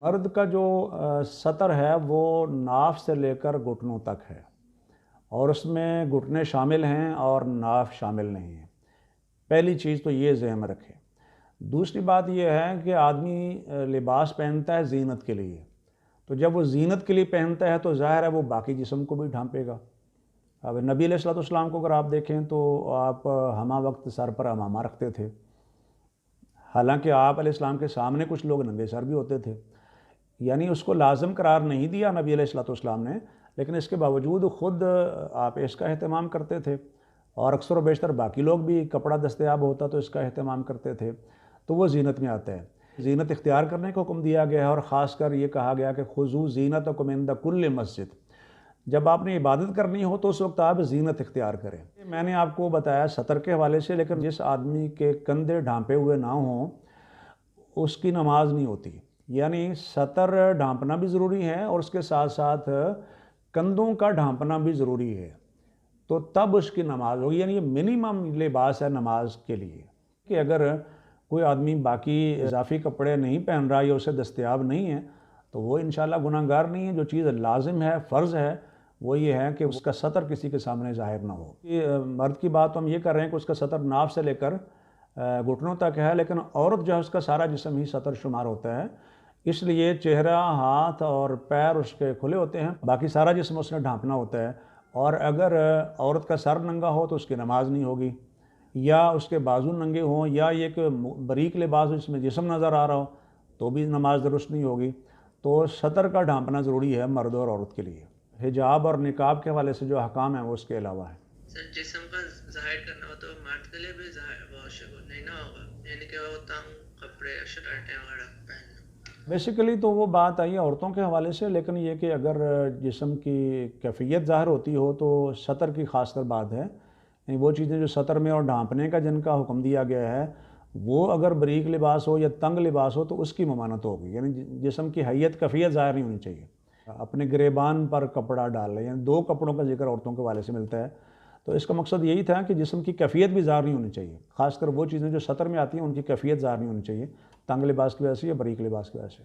مرد کا جو سطر ہے وہ ناف سے لے کر گھٹنوں تک ہے، اور اس میں گھٹنے شامل ہیں اور ناف شامل نہیں ہیں۔ پہلی چیز تو یہ ذہن میں رکھے۔ دوسری بات یہ ہے کہ آدمی لباس پہنتا ہے زینت کے لیے، تو جب وہ زینت کے لیے پہنتا ہے تو ظاہر ہے وہ باقی جسم کو بھی ڈھانپے گا۔ اب نبی علیہ السلام کو اگر آپ دیکھیں تو آپ ہمہ وقت سر پر عمامہ رکھتے تھے، حالانکہ آپ علیہ السلام کے سامنے کچھ لوگ ننگے سر بھی ہوتے تھے، یعنی اس کو لازم قرار نہیں دیا نبی علیہ السلام نے، لیکن اس کے باوجود خود آپ اس کا اہتمام کرتے تھے، اور اکثر و بیشتر باقی لوگ بھی کپڑا دستیاب ہوتا تو اس کا اہتمام کرتے تھے، تو وہ زینت میں آتا ہے۔ زینت اختیار کرنے کا حکم دیا گیا ہے، اور خاص کر یہ کہا گیا کہ خذوا زینتکم عند کل مسجد، جب آپ نے عبادت کرنی ہو تو اس وقت آپ زینت اختیار کریں۔ میں نے آپ کو بتایا سطر کے حوالے سے، لیکن جس آدمی کے کندھے ڈھانپے ہوئے نہ ہوں اس کی نماز نہیں ہوتی، یعنی سطر ڈھانپنا بھی ضروری ہے اور اس کے ساتھ ساتھ کندھوں کا ڈھانپنا بھی ضروری ہے، تو تب اس کی نماز ہوگی، یعنی یہ منیمم لباس ہے نماز کے لیے۔ کہ اگر کوئی آدمی باقی اضافی کپڑے نہیں پہن رہا یا اسے دستیاب نہیں ہے تو وہ انشاءاللہ گناہ گار نہیں ہے۔ جو چیز لازم ہے، فرض ہے، وہ یہ ہے کہ اس کا سطر کسی کے سامنے ظاہر نہ ہو۔ مرد کی بات ہم یہ کر رہے ہیں کہ اس کا سطر ناف سے لے کر گھٹنوں تک ہے، لیکن عورت جو ہے اس کا سارا جسم ہی سطر شمار ہوتا ہے، اس لیے چہرہ، ہاتھ اور پیر اس کے کھلے ہوتے ہیں، باقی سارا جسم اس نے ڈھانپنا ہوتا ہے۔ اور اگر عورت کا سر ننگا ہو تو اس کی نماز نہیں ہوگی، یا اس کے بازو ننگے ہوں، یا یہ کہ باریک لباس ہو جس میں جسم نظر آ رہا ہو تو بھی نماز درست نہیں ہوگی۔ تو سطر کا ڈھانپنا ضروری ہے مرد اور عورت کے لیے۔ حجاب اور نقاب کے حوالے سے جو احکام ہیں وہ اس کے علاوہ ہیں۔ سر جسم کا ظاہر کرنا ہو تو مرد کے لیے بھی ظاہر نہیں نہ ہوگا، یعنی کہ وہ تنگ کپڑے شرٹیں وغیرہ پہننا۔ بیسیکلی تو وہ بات آئی ہے عورتوں کے حوالے سے، لیکن یہ کہ اگر جسم کی کیفیت ظاہر ہوتی ہو تو سطر کی خاص کر بات ہے، یعنی وہ چیزیں جو سطر میں اور ڈھانپنے کا جن کا حکم دیا گیا ہے وہ اگر باریک لباس ہو یا تنگ لباس ہو تو اس کی ممانعت ہوگی، یعنی جسم کی حیت کیفیت ظاہر نہیں ہونی چاہیے۔ اپنے گریبان پر کپڑا ڈال لیں، یعنی دو کپڑوں کا ذکر عورتوں کے حوالے سے ملتا ہے، تو اس کا مقصد یہی تھا کہ جسم کی کیفیت بھی ظاہر نہیں ہونی چاہیے، خاص کر وہ چیزیں جو سطر میں آتی ہیں ان کی کیفیت ظاہر نہیں ہونی چاہیے، تنگ لباس کی وجہ سے یا باریک لباس کی وجہ سے۔